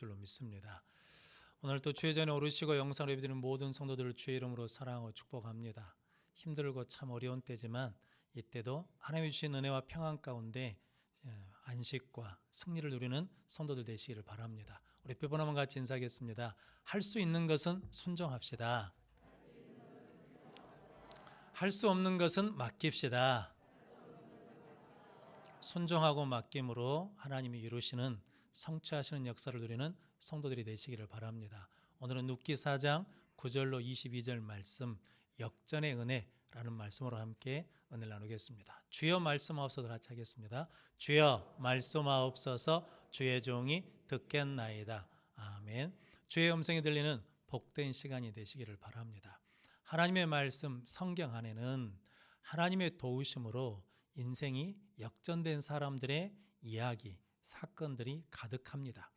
줄로 믿습니다. 오늘 또 주의 전에 오르시고 영상을 예배드리는 모든 성도들을 주의 이름으로 사랑하고 축복합니다. 힘들고 참 어려운 때지만 이때도 하나님이 주신 은혜와 평안 가운데 안식과 승리를 누리는 성도들 되시기를 바랍니다. 우리 몇 번 한번 같이 인사하겠습니다. 할 수 있는 것은 순종합시다. 할 수 없는 것은 맡깁시다. 순종하고 맡김으로 하나님이 이루시는 성취하시는 역사를 누리는 성도들이 되시기를 바랍니다. 오늘은 룻기 4장 9절로 22절 말씀 역전의 은혜라는 말씀으로 함께 은혜를 나누겠습니다. 주여 말씀하옵소서 같이 하겠습니다. 주여 말씀하옵소서 주의 종이 듣겠나이다. 아멘. 주의 음성이 들리는 복된 시간이 되시기를 바랍니다. 하나님의 말씀 성경 안에는 하나님의 도우심으로 인생이 역전된 사람들의 이야기, 사건들이 가득합니다.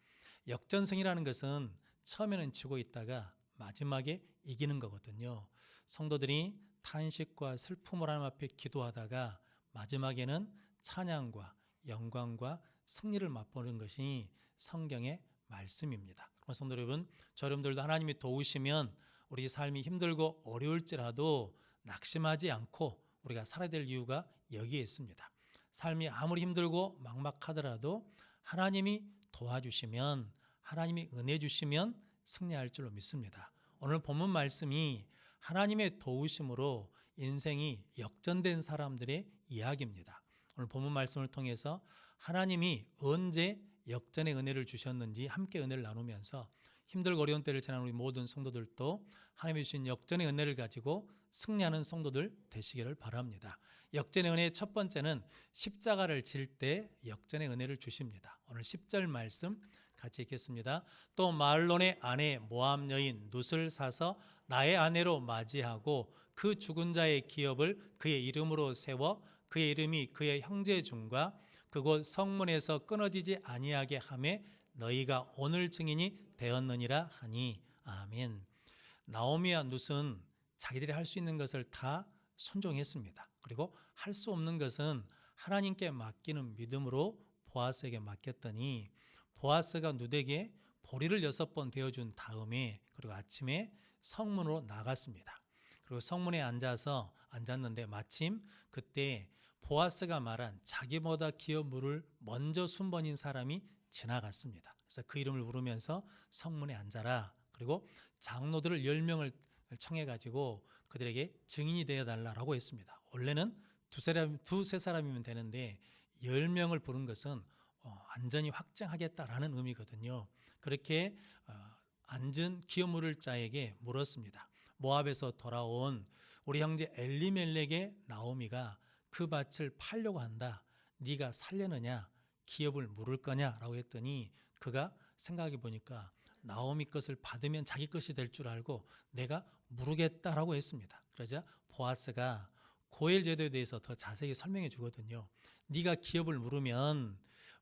역전승이라는 것은 처음에는 지고 있다가 마지막에 이기는 거거든요. 성도들이 탄식과 슬픔을 하나님 앞에 기도하다가 마지막에는 찬양과 영광과 승리를 맛보는 것이 성경의 말씀입니다. 그럼 성도 여러분, 저 여러분들도 하나님이 도우시면 우리 삶이 힘들고 어려울지라도 낙심하지 않고 우리가 살아야 될 이유가 여기에 있습니다. 삶이 아무리 힘들고 막막하더라도 하나님이 도와주시면, 하나님이 은혜 주시면 승리할 줄로 믿습니다. 오늘 본문 말씀이 하나님의 도우심으로 인생이 역전된 사람들의 이야기입니다. 오늘 본문 말씀을 통해서 하나님이 언제 역전의 은혜를 주셨는지 함께 은혜를 나누면서 힘들고 어려운 때를 지나는 우리 모든 성도들도 하나님이 주신 역전의 은혜를 가지고 승리하는 성도들 되시기를 바랍니다. 역전의 은혜의 첫 번째는 십자가를 질 때 역전의 은혜를 주십니다. 오늘 10절 말씀 같이 읽겠습니다. 또 마을론의 아내 모압 여인 룻을 사서 나의 아내로 맞이하고 그 죽은 자의 기업을 그의 이름으로 세워 그의 이름이 그의 형제 중과 그곳 성문에서 끊어지지 아니하게 하매 너희가 오늘 증인이 되었느니라 하니. 아멘. 나오미와 룻은 자기들이 할 수 있는 것을 다 순종했습니다. 그리고 할 수 없는 것은 하나님께 맡기는 믿음으로 보아스에게 맡겼더니 보아스가 룻에게 보리를 6번 데워준 다음에 그리고 아침에 성문으로 나갔습니다. 그리고 성문에 앉았는데 마침 그때 보아스가 말한 자기보다 기업 물을 먼저 순번인 사람이 지나갔습니다. 그래서 그 이름을 부르면서 성문에 앉아라. 그리고 장로들을 10명을 청해가지고 그들에게 증인이 되어달라고 했습니다. 원래는 두세 사람이면 되는데 10명을 부른 것은 완전히 확정하겠다라는 의미거든요. 그렇게 앉은 기업 물을 자에게 물었습니다. 모압에서 돌아온 우리 형제 엘리멜렉의 나오미가 그 밭을 팔려고 한다. 네가 살려느냐? 기업을 물을 거냐라고 했더니 그가 생각해 보니까 나오미 것을 받으면 자기 것이 될 줄 알고 내가 물으겠다라고 했습니다. 그러자 보아스가 고엘 제도에 대해서 더 자세히 설명해 주거든요. 네가 기업을 물으면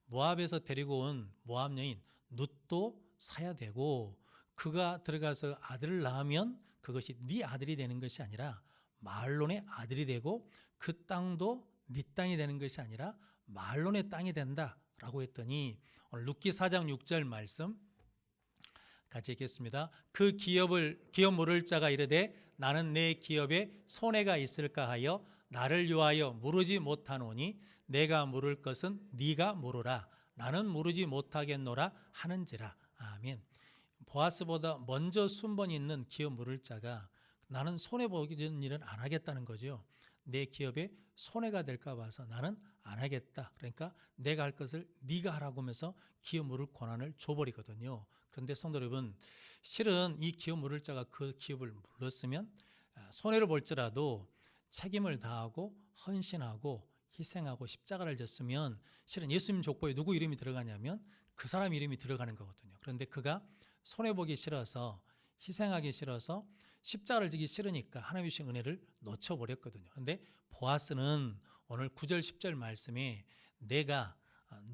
모압에서 데리고 온 모압 여인 룻도 사야 되고 그가 들어가서 아들을 낳으면 그것이 네 아들이 되는 것이 아니라 마을론의 아들이 되고 그 땅도 네 땅이 되는 것이 아니라 마을론의 땅이 된다라고 했더니 오늘 룻기 4장 6절 말씀 같이 읽겠습니다. 그 기업 물을 자가 이르되 나는 내 기업에 손해가 있을까 하여 나를 위하여 물으지 못하노니 내가 물을 것은 네가 물으라. 나는 물으지 못하겠노라 하는지라. 아멘. 보아스보다 먼저 순번이 있는 기업 물을 자가 나는 손해보는 일은 안 하겠다는 거죠. 내 기업에 손해가 될까 봐서 나는 안 하겠다. 그러니까 내가 할 것을 네가 하라고 하면서 기업 물을 권한을 줘버리거든요. 그런데 성도 여러분, 실은 이 기업 물을 자가 그 기업을 물렀으면 손해를 볼지라도 책임을 다하고 헌신하고 희생하고 십자가를 졌으면 실은 예수님 족보에 누구 이름이 들어가냐면 그 사람 이름이 들어가는 거거든요. 그런데 그가 손해보기 싫어서 희생하기 싫어서 십자가를 지기 싫으니까 하나님이 주신 은혜를 놓쳐버렸거든요. 그런데 보아스는 오늘 9절 10절 말씀에 내가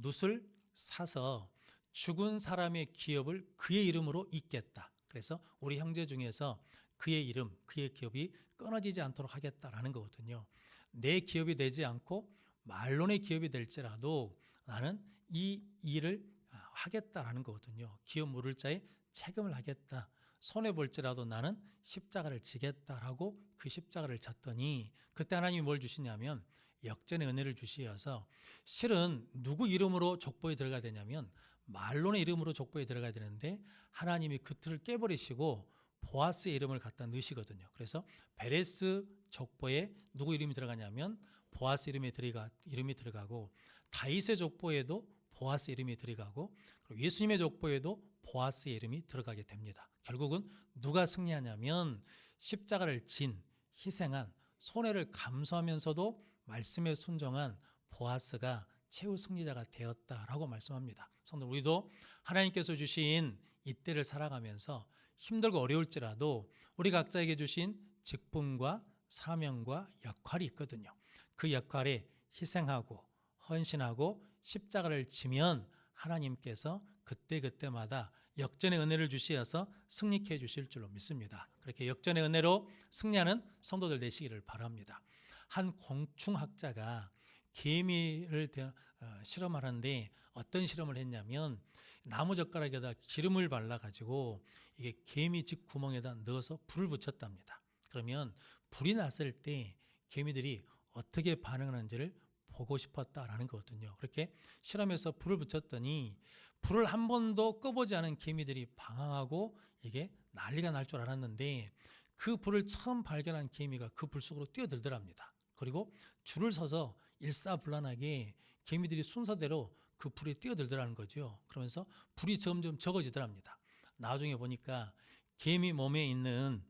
룻을 사서 죽은 사람의 기업을 그의 이름으로 잇겠다. 그래서 우리 형제 중에서 그의 이름, 그의 기업이 끊어지지 않도록 하겠다라는 거거든요. 내 기업이 되지 않고 말론의 기업이 될지라도 나는 이 일을 하겠다라는 거거든요. 기업 물을 자의 책임을 하겠다. 손해볼지라도 나는 십자가를 지겠다라고 그 십자가를 졌더니 그때 하나님이 뭘 주시냐면 역전의 은혜를 주시어서 실은 누구 이름으로 족보에 들어가야 되냐면 말론의 이름으로 족보에 들어가야 되는데 하나님이 그 틀을 깨버리시고 보아스의 이름을 갖다 넣으시거든요. 그래서 베레스 족보에 누구 이름이 들어가냐면 보아스 이름이 들어가고 다윗의 족보에도 보아스 이름이 들어가고 그리고 예수님의 족보에도 보아스의 이름이 들어가게 됩니다. 결국은 누가 승리하냐면 십자가를 진, 희생한, 손해를 감수하면서도 말씀에 순종한 보아스가 최후 승리자가 되었다라고 말씀합니다. 성도 우리도 하나님께서 주신 이때를 살아가면서 힘들고 어려울지라도 우리 각자에게 주신 직분과 사명과 역할이 있거든요. 그 역할에 희생하고 헌신하고 십자가를 지면 하나님께서 그때그때마다 역전의 은혜를 주시어서 승리케 해 주실 줄로 믿습니다. 그렇게 역전의 은혜로 승리하는 성도들 되시기를 바랍니다. 한 곤충학자가 개미를 실험하는데 어떤 실험을 했냐면 나무젓가락에다 기름을 발라가지고 이게 개미 집 구멍에다 넣어서 불을 붙였답니다. 그러면 불이 났을 때 개미들이 어떻게 반응하는지를 보고 싶었다라는 거거든요. 그렇게 실험해서 불을 붙였더니 불을 한 번도 꺼보지 않은 개미들이 방황하고 이게 난리가 날 줄 알았는데 그 불을 처음 발견한 개미가 그 불 속으로 뛰어들더랍니다. 그리고 줄을 서서 일사불란하게 개미들이 순서대로 그 불에 뛰어들더라는 거죠. 그러면서 불이 점점 적어지더랍니다. 나중에 보니까 개미 몸에 있는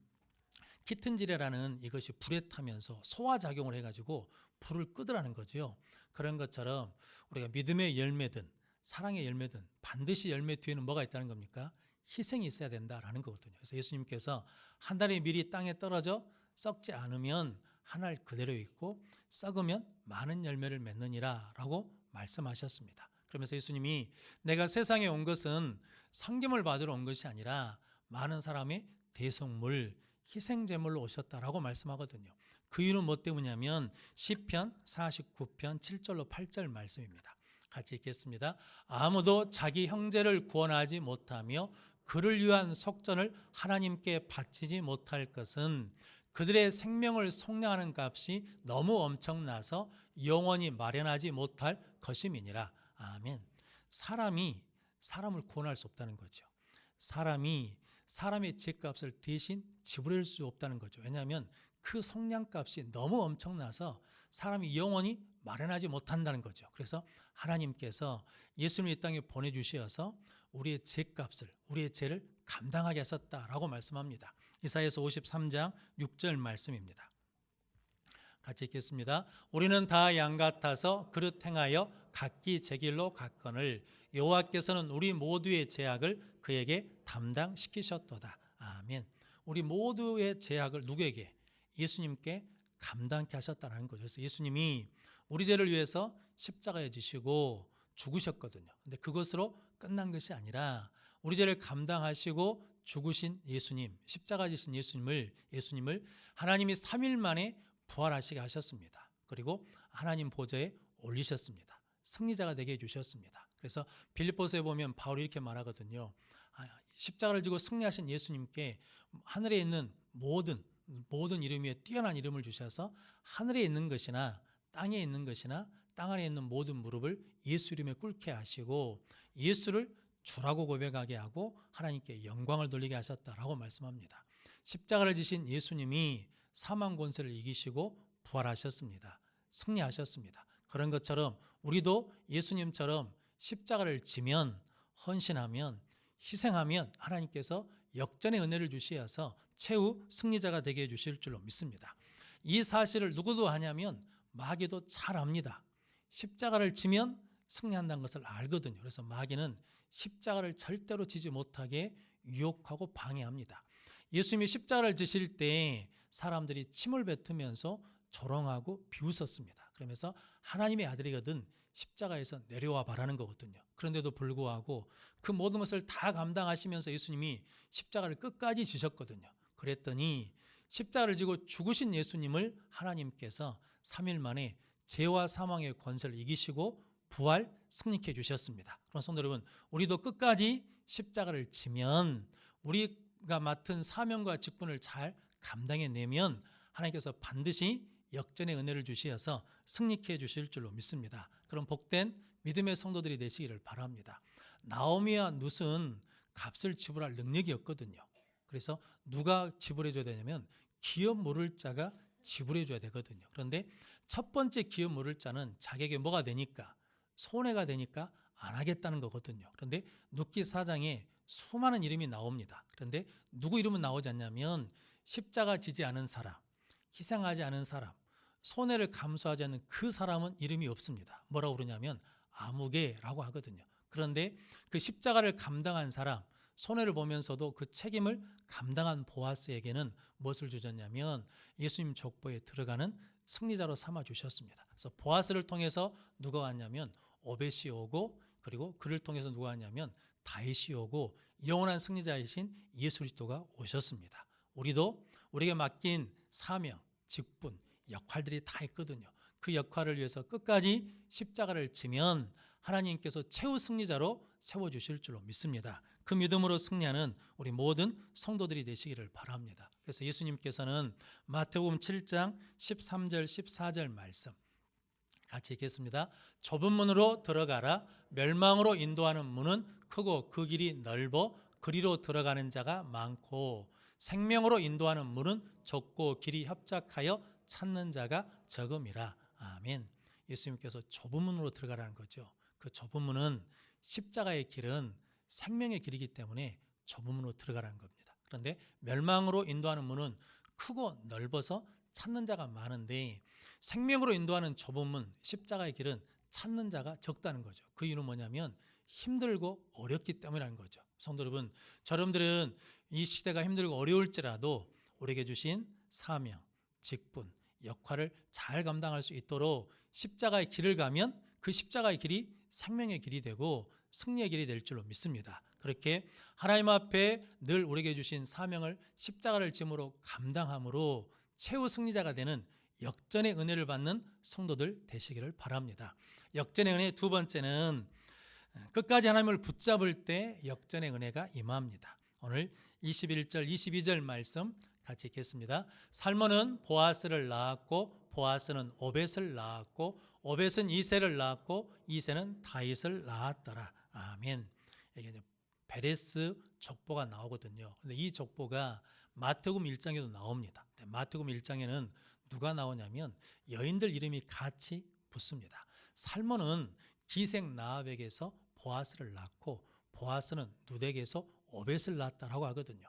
키튼질이라는 이것이 불에 타면서 소화작용을 해가지고 불을 끄더라는 거죠. 그런 것처럼 우리가 믿음의 열매든 사랑의 열매든 반드시 열매 뒤에는 뭐가 있다는 겁니까? 희생이 있어야 된다라는 거거든요. 그래서 예수님께서 한 달의 밀이 땅에 떨어져 썩지 않으면 한 알 그대로 있고 썩으면 많은 열매를 맺느니라 라고 말씀하셨습니다. 그러면서 예수님이 내가 세상에 온 것은 상금을 받으러 온 것이 아니라 많은 사람의 대속물, 희생제물로 오셨다라고 말씀하거든요. 그 이유는 뭐 때문이냐면 시편 49편 7절로 8절 말씀입니다. 같이 읽겠습니다. 아무도 자기 형제를 구원하지 못하며 그를 위한 속전을 하나님께 바치지 못할 것은 그들의 생명을 속량하는 값이 너무 엄청나서 영원히 마련하지 못할 것임이니라. 아멘. 사람이 사람을 구원할 수 없다는 거죠. 사람이 사람의 죄값을 대신 지불할 수 없다는 거죠. 왜냐하면 그 속량값이 너무 엄청나서 사람이 영원히 마련하지 못한다는 거죠. 그래서 하나님께서 예수님을 이 땅에 보내주셔서 우리의 죄값을, 우리의 죄를 감당하게 하셨다라고 말씀합니다. 이사야서 53장 6절 말씀입니다. 같이 읽겠습니다. 우리는 다 양 같아서 그릇 행하여 각기 제 길로 갔거늘 여호와께서는 우리 모두의 죄악을 그에게 담당시키셨도다. 아멘. 우리 모두의 죄악을 누구에게? 예수님께 감당케 하셨다는 거죠. 그래서 예수님이 우리 죄를 위해서 십자가에 지시고 죽으셨거든요. 근데 그것으로 끝난 것이 아니라 우리 죄를 감당하시고 죽으신 예수님, 십자가 지신 예수님을 하나님이 3일 만에 부활하시게 하셨습니다. 그리고 하나님 보좌에 올리셨습니다. 승리자가 되게 해주셨습니다. 그래서 빌립보서에 보면 바울이 이렇게 말하거든요. 십자가를 지고 승리하신 예수님께 하늘에 있는 모든 이름 위에 뛰어난 이름을 주셔서 하늘에 있는 것이나 땅에 있는 것이나 땅 안에 있는 모든 무릎을 예수 이름에 꿇게 하시고 예수를 주라고 고백하게 하고 하나님께 영광을 돌리게 하셨다라고 말씀합니다. 십자가를 지신 예수님이 사망 권세를 이기시고 부활하셨습니다. 승리하셨습니다. 그런 것처럼 우리도 예수님처럼 십자가를 지면, 헌신하면, 희생하면 하나님께서 역전의 은혜를 주시어서 최후 승리자가 되게 해주실 줄로 믿습니다. 이 사실을 누구도 하냐면 마귀도 잘 압니다. 십자가를 지면 승리한다는 것을 알거든요. 그래서 마귀는 십자가를 절대로 지지 못하게 유혹하고 방해합니다. 예수님이 십자가를 지실 때 사람들이 침을 뱉으면서 조롱하고 비웃었습니다. 그러면서 하나님의 아들이거든 십자가에서 내려와 바라는 거거든요. 그런데도 불구하고 그 모든 것을 다 감당하시면서 예수님이 십자가를 끝까지 지셨거든요. 그랬더니 십자가를 지고 죽으신 예수님을 하나님께서 3일 만에 죄와 사망의 권세를 이기시고 부활 승리케 해주셨습니다. 그럼 성도 여러분, 우리도 끝까지 십자가를 지면 우리가 맡은 사명과 직분을 잘 감당해내면 하나님께서 반드시 역전의 은혜를 주시어서 승리케 해주실 줄로 믿습니다. 그럼 복된 믿음의 성도들이 되시기를 바랍니다. 나오미와 룻은 값을 지불할 능력이 없거든요. 그래서 누가 지불해줘야 되냐면 기업 물을 자가 지불해줘야 되거든요. 그런데 첫 번째 기업 물을 자는 자기에게 뭐가 되니까, 손해가 되니까 안 하겠다는 거거든요. 그런데 룻기 4장에 수많은 이름이 나옵니다. 그런데 누구 이름은 나오지 않냐면 십자가 지지 않은 사람, 희생하지 않은 사람, 손해를 감수하지 않는 그 사람은 이름이 없습니다. 뭐라고 그러냐면 아무개라고 하거든요. 그런데 그 십자가를 감당한 사람, 손해를 보면서도 그 책임을 감당한 보아스에게는 무엇을 주셨냐면 예수님 족보에 들어가는 승리자로 삼아 주셨습니다. 그래서 보아스를 통해서 누가 왔냐면 오벳이 오고, 그리고 그를 통해서 누가 왔냐면 다윗이 오고, 영원한 승리자이신 예수 그리스도가 오셨습니다. 우리도 우리에게 맡긴 사명, 직분, 역할들이 다 있거든요. 그 역할을 위해서 끝까지 십자가를 지면 하나님께서 최후 승리자로 세워주실 줄로 믿습니다. 그 믿음으로 승리하는 우리 모든 성도들이 되시기를 바랍니다. 그래서 예수님께서는 마태복음 7장 13절 14절 말씀 같이 읽겠습니다. 좁은 문으로 들어가라. 멸망으로 인도하는 문은 크고 그 길이 넓어 그리로 들어가는 자가 많고, 생명으로 인도하는 문은 좁고 길이 협착하여 찾는 자가 적음이라. 아멘. 예수님께서 좁은 문으로 들어가라는 거죠. 그 좁은 문은 십자가의 길은 생명의 길이기 때문에 좁은 문으로 들어가라는 겁니다. 그런데 멸망으로 인도하는 문은 크고 넓어서 찾는 자가 많은데, 생명으로 인도하는 좁은 문, 십자가의 길은 찾는 자가 적다는 거죠. 그 이유는 뭐냐면 힘들고 어렵기 때문이라는 거죠. 성도 여러분, 여러분들은 이 시대가 힘들고 어려울지라도 우리에게 주신 사명, 직분, 역할을 잘 감당할 수 있도록 십자가의 길을 가면 그 십자가의 길이 생명의 길이 되고 승리의 길이 될 줄로 믿습니다. 그렇게 하나님 앞에 늘 우리에게 주신 사명을 십자가를 짐으로 감당함으로 최후 승리자가 되는 역전의 은혜를 받는 성도들 되시기를 바랍니다. 역전의 은혜 두 번째는 끝까지 하나님을 붙잡을 때 역전의 은혜가 임합니다. 오늘 21절 22절 말씀 같이 읽겠습니다. 살몬은 보아스를 낳았고, 보아스는 오벳을 낳았고, 오벳은 이새를 낳았고, 이새는 다윗을 낳았더라. 아멘. 이게 이제 베레스 족보가 나오거든요. 근데 이 족보가 마태복음 1장에도 나옵니다. 마태복음 1장에는 누가 나오냐면 여인들 이름이 같이 붙습니다. 살몬은 기생 나합에게서 보아스를 낳고, 보아스는 룻에게서 오벳을 낳았다라고 하거든요.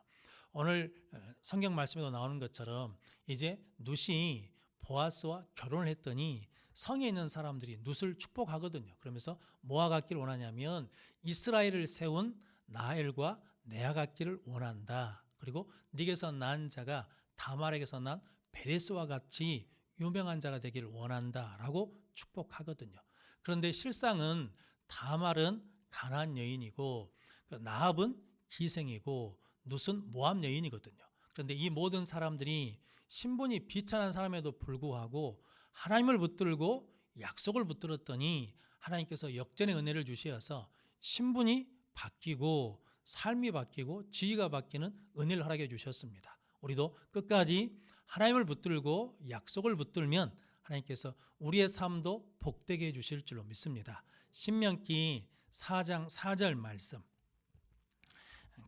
오늘 성경 말씀에도 나오는 것처럼 이제 룻이 보아스와 결혼을 했더니 성에 있는 사람들이 룻을 축복하거든요. 그러면서 뭐와 같기를 원하냐면 이스라엘을 세운 나엘과 네아 같기를 원한다. 그리고 네게서 난 자가 다말에게서 난 베레스와 같이 유명한 자가 되기를 원한다라고 축복하거든요. 그런데 실상은 다말은 가나안 여인이고 나합은 기생이고 룻은 모압 여인이거든요. 그런데 이 모든 사람들이 신분이 비슷한 사람에도 불구하고 하나님을 붙들고 약속을 붙들었더니 하나님께서 역전의 은혜를 주시어서 신분이 바뀌고 삶이 바뀌고 지위가 바뀌는 은혜를 허락해 주셨습니다. 우리도 끝까지 하나님을 붙들고 약속을 붙들면 하나님께서 우리의 삶도 복되게 해주실 줄로 믿습니다. 신명기 4장 4절 말씀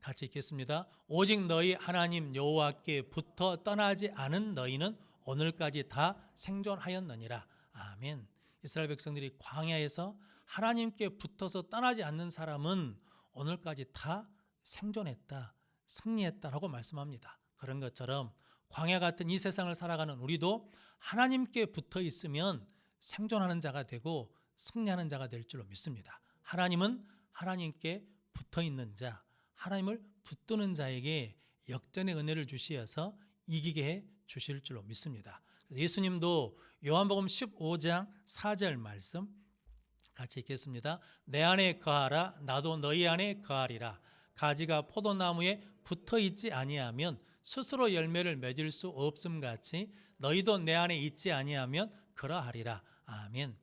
같이 읽겠습니다. 오직 너희 하나님 여호와께 붙어 떠나지 않은 너희는 오늘까지 다 생존하였느니라. 아멘. 이스라엘 백성들이 광야에서 하나님께 붙어서 떠나지 않는 사람은 오늘까지 다 생존했다, 승리했다라고 말씀합니다. 그런 것처럼 광야 같은 이 세상을 살아가는 우리도 하나님께 붙어 있으면 생존하는 자가 되고 승리하는 자가 될 줄로 믿습니다. 하나님은 하나님께 붙어 있는 자, 하나님을 붙드는 자에게 역전의 은혜를 주시어서 이기게 해 주실 줄로 믿습니다. 예수님도 요한복음 15장 4절 말씀 같이 읽겠습니다. 내 안에 거하라, 나도 너희 안에 거하리라. 가지가 포도나무에 붙어 있지 아니하면 스스로 열매를 맺을 수 없음 같이 너희도 내 안에 있지 아니하면 그러하리라. 아멘.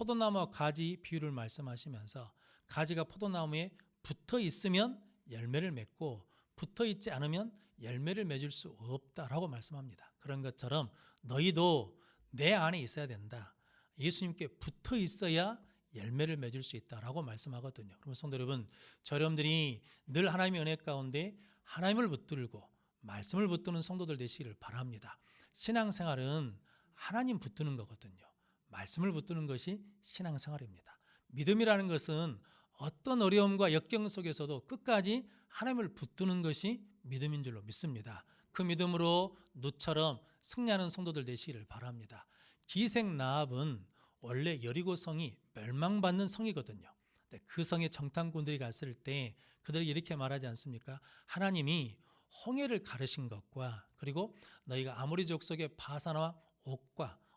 포도나무와 가지 비유를 말씀하시면서 가지가 포도나무에 붙어 있으면 열매를 맺고 붙어 있지 않으면 열매를 맺을 수 없다라고 말씀합니다. 그런 것처럼 너희도 내 안에 있어야 된다. 예수님께 붙어 있어야 열매를 맺을 수 있다라고 말씀하거든요. 그러면 성도 여러분, 여러분들이 늘 하나님의 은혜 가운데 하나님을 붙들고 말씀을 붙드는 성도들 되시기를 바랍니다. 신앙생활은 하나님 붙드는 거거든요. 말씀을 붙드는 것이 신앙생활입니다. 믿음이라는 것은 어떤 어려움과 역경 속에서도 끝까지 하나님을 붙드는 것이 믿음인 줄로 믿습니다. 그 믿음으로 룻처럼 승리하는 성도들 되시기를 바랍니다. 기생 라합은 원래 여리고성이 멸망받는 성이거든요. 그 성에 정탐꾼들이 갔을 때 그들이 이렇게 말하지 않습니까? 하나님이 홍해를 가르신 것과 그리고 너희가 아모리 족속의 바사나와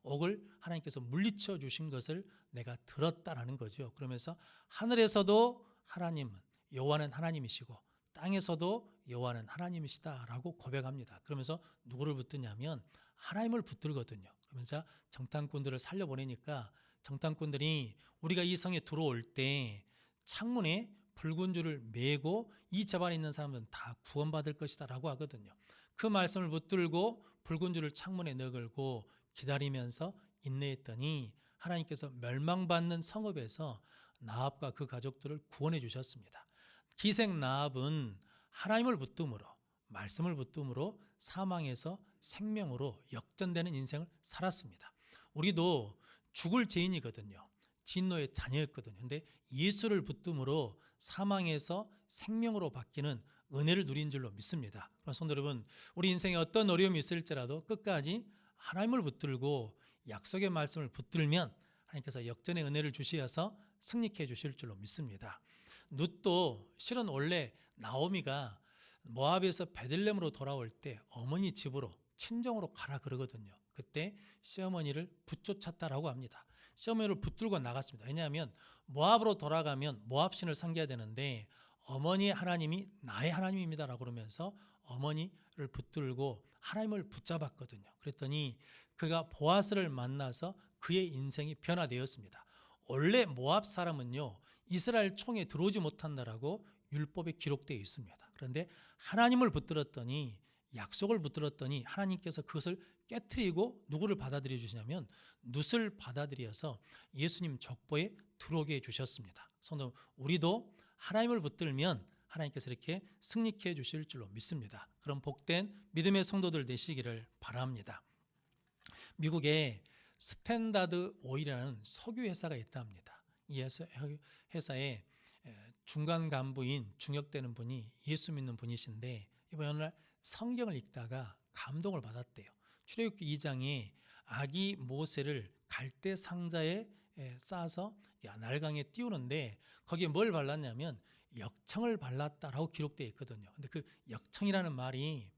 옥을 하나님께서 물리쳐 주신 것을 내가 들었다라는 거죠. 그러면서 하늘에서도 하나님은 여호와는 하나님이시고 땅에서도 여호와는 하나님이시다라고 고백합니다. 그러면서 누구를 붙드냐면 하나님을 붙들거든요. 그러면서 정탐꾼들을 살려보내니까 정탐꾼들이 우리가 이 성에 들어올 때 창문에 붉은 줄을 메고 이 집안에 있는 사람들은 다 구원받을 것이다 라고 하거든요. 그 말씀을 붙들고 붉은 줄을 창문에 넣걸고 기다리면서 인내했더니 하나님께서 멸망받는 성읍에서 라합과 그 가족들을 구원해 주셨습니다. 기생 라합은 하나님을 붙듦으로 말씀을 붙듦으로 사망에서 생명으로 역전되는 인생을 살았습니다. 우리도 죽을 죄인이거든요. 진노의 자녀였거든요. 근데 예수를 붙듦으로 사망에서 생명으로 바뀌는 은혜를 누린 줄로 믿습니다. 성도 여러분, 우리 인생에 어떤 어려움이 있을지라도 끝까지 하나님을 붙들고 약속의 말씀을 붙들면 하나님께서 역전의 은혜를 주시어서 승리케 해주실 줄로 믿습니다. 룻도 실은 원래 나오미가 모압에서 베들레헴으로 돌아올 때 어머니 집으로 친정으로 가라 그러거든요. 그때 시어머니를 붙쫓았다라고 합니다. 시어머니를 붙들고 나갔습니다. 왜냐하면 모압으로 돌아가면 모압신을 섬겨야 되는데 어머니의 하나님이 나의 하나님입니다라고 그러면서 어머니를 붙들고 하나님을 붙잡았거든요. 그랬더니 그가 보아스를 만나서 그의 인생이 변화되었습니다. 원래 모압 사람은요 이스라엘 총에 들어오지 못한다라고 율법에 기록되어 있습니다. 그런데 하나님을 붙들었더니 약속을 붙들었더니 하나님께서 그것을 깨트리고 누구를 받아들여 주시냐면 룻을 받아들여서 예수님 족보에 들어오게 해주셨습니다. 성도 우리도 하나님을 붙들면 하나님께서 이렇게 승리케 해주실 줄로 믿습니다. 그런 복된 믿음의 성도들 되시기를 바랍니다. 미국에 스탠다드 오일이라는 석유 회사가 있답니다. 이 회사에 중간 간부인 중역되는 분이 예수 믿는 분이신데 이번 어느 날 성경을 읽다가 감동을 받았대요. 출애굽기 2장에 아기 모세를 갈대 상자에 싸서 날강에 띄우는데 거기에 뭘 발랐냐면 역청을 발랐다라고 기록되어 있거든요. 근데 그 역청이라는 말이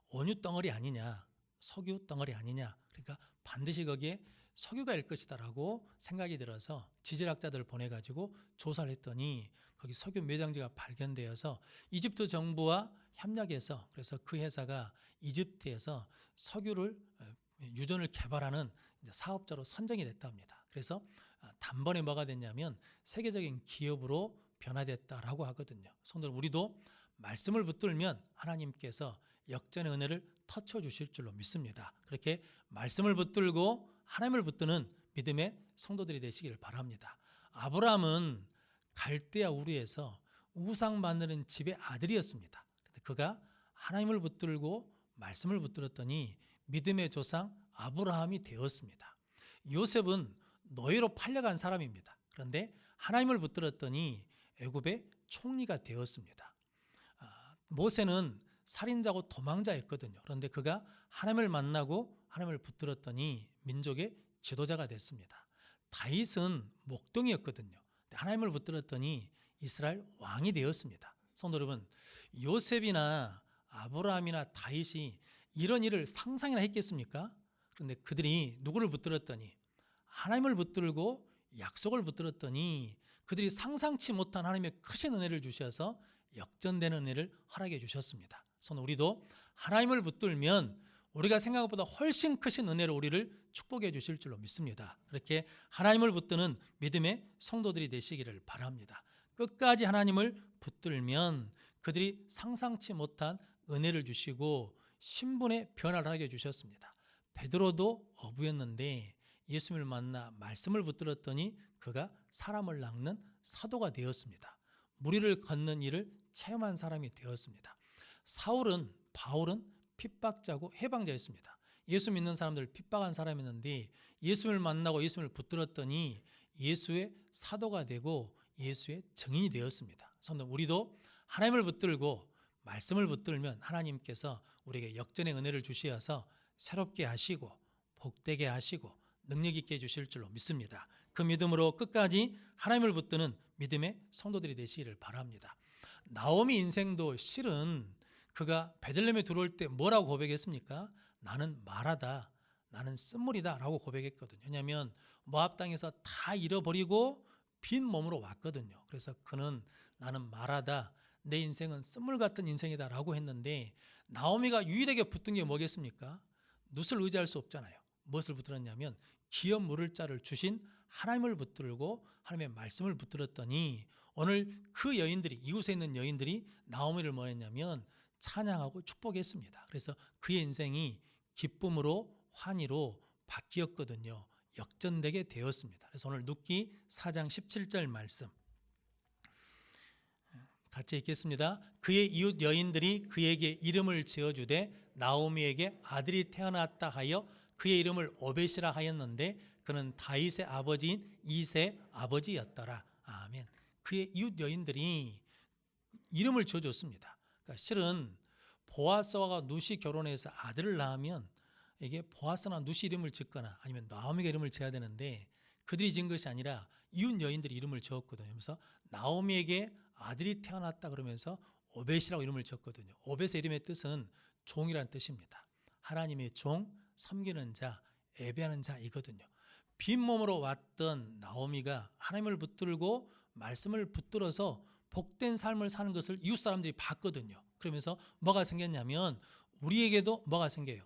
온유 덩어리 아니냐, 석유 덩어리 아니냐. 그러니까 반드시 거기에 석유가 일 것이다라고 생각이 들어서 지질학자들을 보내가지고 조사를 했더니 거기 석유 매장지가 발견되어서 이집트 정부와 협력해서 그래서 그 회사가 이집트에서 석유를 유전을 개발하는 사업자로 선정이 됐답니다. 그래서 단번에 뭐가 됐냐면 세계적인 기업으로 변화됐다라고 하거든요. 성도들 우리도 말씀을 붙들면 하나님께서 역전의 은혜를 터쳐 주실 줄로 믿습니다. 그렇게 말씀을 붙들고 하나님을 붙드는 믿음의 성도들이 되시기를 바랍니다. 아브라함은 갈대아 우르에서 우상 만드는 집의 아들이었습니다. 그가 하나님을 붙들고 말씀을 붙들었더니 믿음의 조상 아브라함이 되었습니다. 요셉은 노예로 팔려간 사람입니다. 그런데 하나님을 붙들었더니 애굽의 총리가 되었습니다. 모세는 살인자고 도망자였거든요. 그런데 그가 하나님을 만나고 하나님을 붙들었더니 민족의 지도자가 됐습니다. 다윗은 목동이었거든요. 하나님을 붙들었더니 이스라엘 왕이 되었습니다. 성도 여러분, 요셉이나 아브라함이나 다윗이 이런 일을 상상이나 했겠습니까? 그런데 그들이 누구를 붙들었더니 하나님을 붙들고 약속을 붙들었더니 그들이 상상치 못한 하나님의 크신 은혜를 주셔서 역전되는 은혜를 허락해 주셨습니다. 우리도 하나님을 붙들면 우리가 생각한 것보다 훨씬 크신 은혜로 우리를 축복해 주실 줄로 믿습니다. 그렇게 하나님을 붙드는 믿음의 성도들이 되시기를 바랍니다. 끝까지 하나님을 붙들면 그들이 상상치 못한 은혜를 주시고 신분의 변화를 하게 해주셨습니다. 베드로도 어부였는데 예수님을 만나 말씀을 붙들었더니 그가 사람을 낚는 사도가 되었습니다. 무리를 걷는 일을 체험한 사람이 되었습니다. 바울은 핍박자고 해방자였습니다. 예수 믿는 사람들을 핍박한 사람이었는데 예수님을 만나고 예수님을 붙들었더니 예수의 사도가 되고 예수의 증인이 되었습니다. 성도 우리도 하나님을 붙들고 말씀을 붙들면 하나님께서 우리에게 역전의 은혜를 주시어서 새롭게 하시고 복되게 하시고 능력 있게 해주실 줄로 믿습니다. 그 믿음으로 끝까지 하나님을 붙드는 믿음의 성도들이 되시기를 바랍니다. 나오미 인생도 실은 그가 베들레헴에 들어올 때 뭐라고 고백했습니까? 나는 말하다, 나는 쓴물이다 라고 고백했거든요. 왜냐하면 모압 땅에서 다 잃어버리고 빈 몸으로 왔거든요. 그래서 그는 나는 말하다, 내 인생은 쓴물 같은 인생이다 라고 했는데 나오미가 유일하게 붙든 게 뭐겠습니까? 룻을 의지할 수 없잖아요. 무엇을 붙들었냐면 기업 물을 자를 주신 하나님을 붙들고 하나님의 말씀을 붙들었더니 오늘 그 여인들이 이웃에 있는 여인들이 나오미를 뭐 했냐면 찬양하고 축복했습니다. 그래서 그의 인생이 기쁨으로 환희로 바뀌었거든요. 역전되게 되었습니다. 그래서 오늘 룻기 4장 17절 말씀 같이 읽겠습니다. 그의 이웃 여인들이 그에게 이름을 지어주되 나오미에게 아들이 태어났다 하여 그의 이름을 오벳이라 하였는데 그는 다윗의 아버지인 이새의 아버지였더라. 아멘. 그의 이웃 여인들이 이름을 지어줬습니다. 그러니까 실은 보아스와 룻이 결혼해서 아들을 낳으면 이게 보아스나 룻이 이름을 짓거나 아니면 나오미가 이름을 지어야 되는데 그들이 지은 것이 아니라 이웃 여인들이 이름을 지었거든요. 그래서 나오미에게 아들이 태어났다 그러면서 오벳이라고 이름을 지었거든요. 오벳의 이름의 뜻은 종이라는 뜻입니다. 하나님의 종, 섬기는 자, 예배하는 자이거든요. 빈 몸으로 왔던 나오미가 하나님을 붙들고 말씀을 붙들어서 복된 삶을 사는 것을 이웃 사람들이 봤거든요. 그러면서 뭐가 생겼냐면 우리에게도 뭐가 생겨요?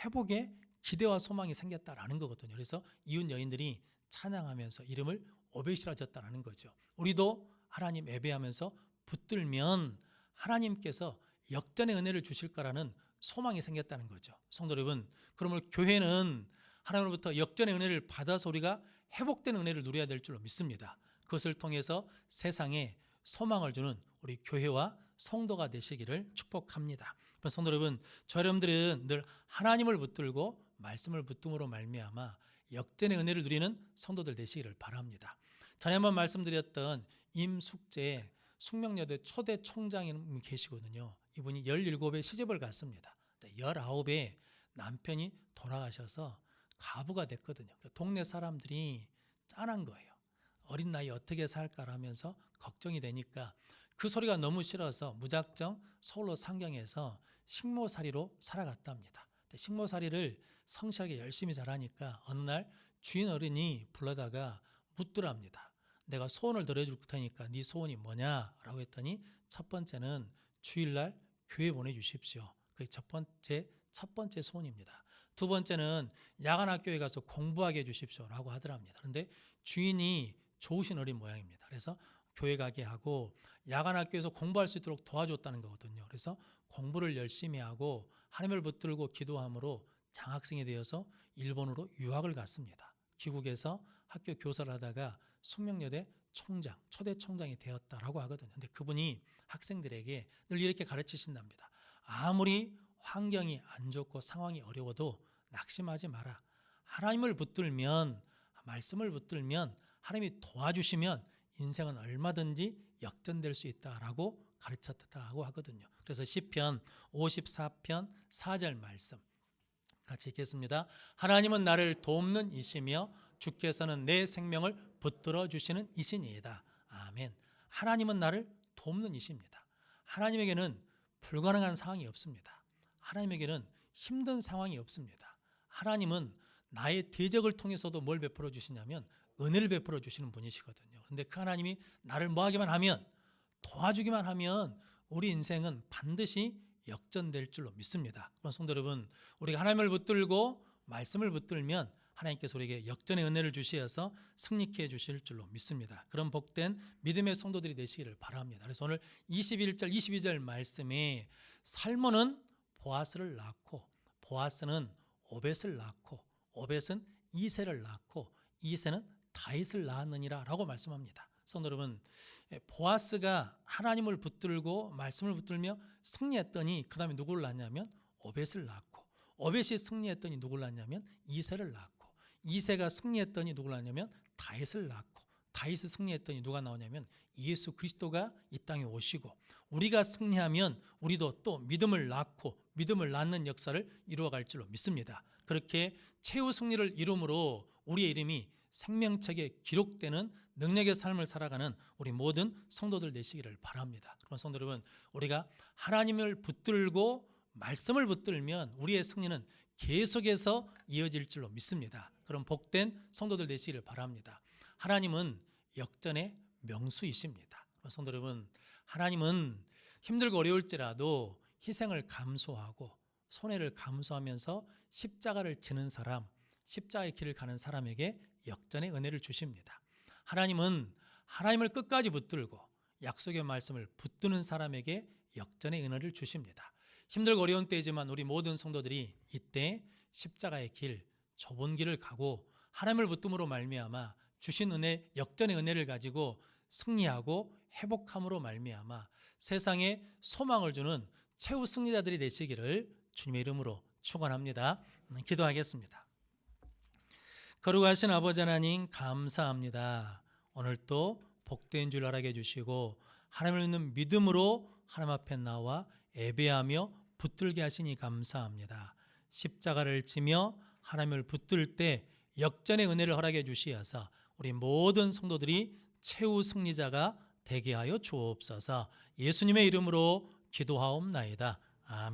회복의 기대와 소망이 생겼다라는 거거든요. 그래서 이웃 여인들이 찬양하면서 이름을 오벳이라 졌다라는 거죠. 우리도 하나님 예배하면서 붙들면 하나님께서 역전의 은혜를 주실 거라는 소망이 생겼다는 거죠. 성도 여러분, 그러면 교회는 하나님으로부터 역전의 은혜를 받아서 우리가 회복된 은혜를 누려야 될 줄로 믿습니다. 그것을 통해서 세상에 소망을 주는 우리 교회와 성도가 되시기를 축복합니다. 성도 여러분, 저 여러분들은 늘 하나님을 붙들고 말씀을 붙듦으로 말미암아 역전의 은혜를 누리는 성도들 되시기를 바랍니다. 전에 한번 말씀드렸던 임숙재 숙명여대 초대 총장님 계시거든요. 이분이 17에 시집을 갔습니다. 19에 남편이 돌아가셔서 가부가 됐거든요. 동네 사람들이 짠한 거예요. 어린 나이에 어떻게 살까라면서 걱정이 되니까 그 소리가 너무 싫어서 무작정 서울로 상경해서 식모살이로 살아갔답니다. 식모살이를 성실하게 열심히 잘하니까 어느 날 주인 어른이 불러다가 묻더랍니다. 내가 소원을 들어줄 테니까 네 소원이 뭐냐라고 했더니 첫 번째는 주일날 교회 보내주십시오. 그게 첫 번째 소원입니다. 두 번째는 야간학교에 가서 공부하게 해주십시오라고 하더랍니다. 그런데 주인이 좋으신 어린 모양입니다. 그래서 교회 가게 하고 야간학교에서 공부할 수 있도록 도와줬다는 거거든요. 그래서 공부를 열심히 하고 하나님을 붙들고 기도함으로 장학생이 되어서 일본으로 유학을 갔습니다. 귀국에서 학교 교사를 하다가 숙명여대 총장, 초대 총장이 되었다라고 하거든요. 근데 그분이 학생들에게 늘 이렇게 가르치신답니다. 아무리 환경이 안 좋고 상황이 어려워도 낙심하지 마라. 하나님을 붙들면, 말씀을 붙들면 하나님이 도와주시면 인생은 얼마든지 역전될 수 있다라고 가르쳤다고 하거든요. 그래서 시편 54편 4절 말씀 같이 읽겠습니다. 하나님은 나를 돕는 이시며 주께서는 내 생명을 붙들어 주시는 이신이다. 아멘. 하나님은 나를 돕는 이십니다. 하나님에게는 불가능한 상황이 없습니다. 하나님에게는 힘든 상황이 없습니다. 하나님은 나의 대적을 통해서도 뭘 베풀어 주시냐면 은혜를 베풀어 주시는 분이시거든요. 그런데 그 하나님이 나를 뭐 하기만 하면, 도와주기만 하면 우리 인생은 반드시 역전될 줄로 믿습니다. 그런 성도 여러분, 우리가 하나님을 붙들고 말씀을 붙들면 하나님께서 우리에게 역전의 은혜를 주시어서 승리케 해주실 줄로 믿습니다. 그런 복된 믿음의 성도들이 되시기를 바랍니다. 그래서 오늘 21절 22절 말씀에 살몬은 보아스를 낳고 보아스는 오벳을 낳고 오벳은 이새를 낳고 이새는 다윗을 낳았느니라 라고 말씀합니다. 성도 여러분, 보아스가 하나님을 붙들고 말씀을 붙들며 승리했더니 그 다음에 누구를 낳냐면 오벳을 낳고 오벳이 승리했더니 누구를 낳냐면 이새를 낳고 이새가 승리했더니 누구를 낳냐면 다윗을 낳고 다윗이 승리했더니 누가 나오냐면 예수 그리스도가 이 땅에 오시고 우리가 승리하면 우리도 또 믿음을 낳고 믿음을 낳는 역사를 이루어갈 줄로 믿습니다. 그렇게 최후 승리를 이룸으로 우리의 이름이 생명책에 기록되는 능력의 삶을 살아가는 우리 모든 성도들 되시기를 바랍니다. 그런 성도 여러분, 우리가 하나님을 붙들고 말씀을 붙들면 우리의 승리는 계속해서 이어질 줄로 믿습니다. 그런 복된 성도들 되시기를 바랍니다. 하나님은 역전의 명수이십니다. 성도 여러분, 하나님은 힘들고 어려울지라도 희생을 감수하고 손해를 감수하면서 십자가를 지는 사람, 십자가의 길을 가는 사람에게 역전의 은혜를 주십니다. 하나님은 하나님을 끝까지 붙들고 약속의 말씀을 붙드는 사람에게 역전의 은혜를 주십니다. 힘들고 어려운 때이지만 우리 모든 성도들이 이때 십자가의 길, 좁은 길을 가고 하나님을 붙듦으로 말미암아 주신 은혜, 역전의 은혜를 가지고 승리하고 회복함으로 말미암아 세상에 소망을 주는 최후 승리자들이 되시기를 주님의 이름으로 축원합니다. 기도하겠습니다. 거룩하신 아버지 하나님 감사합니다. 오늘 또 복된 줄 알게 해주시고 하나님을 믿는 믿음으로 하나님 앞에 나와 예배하며 붙들게 하시니 감사합니다. 십자가를 지며 하나님을 붙들 때 역전의 은혜를 허락해 주시어서 우리 모든 성도들이 최후 승리자가 되게 하여 주옵소서. 예수님의 이름으로 기도하옵나이다. 아멘.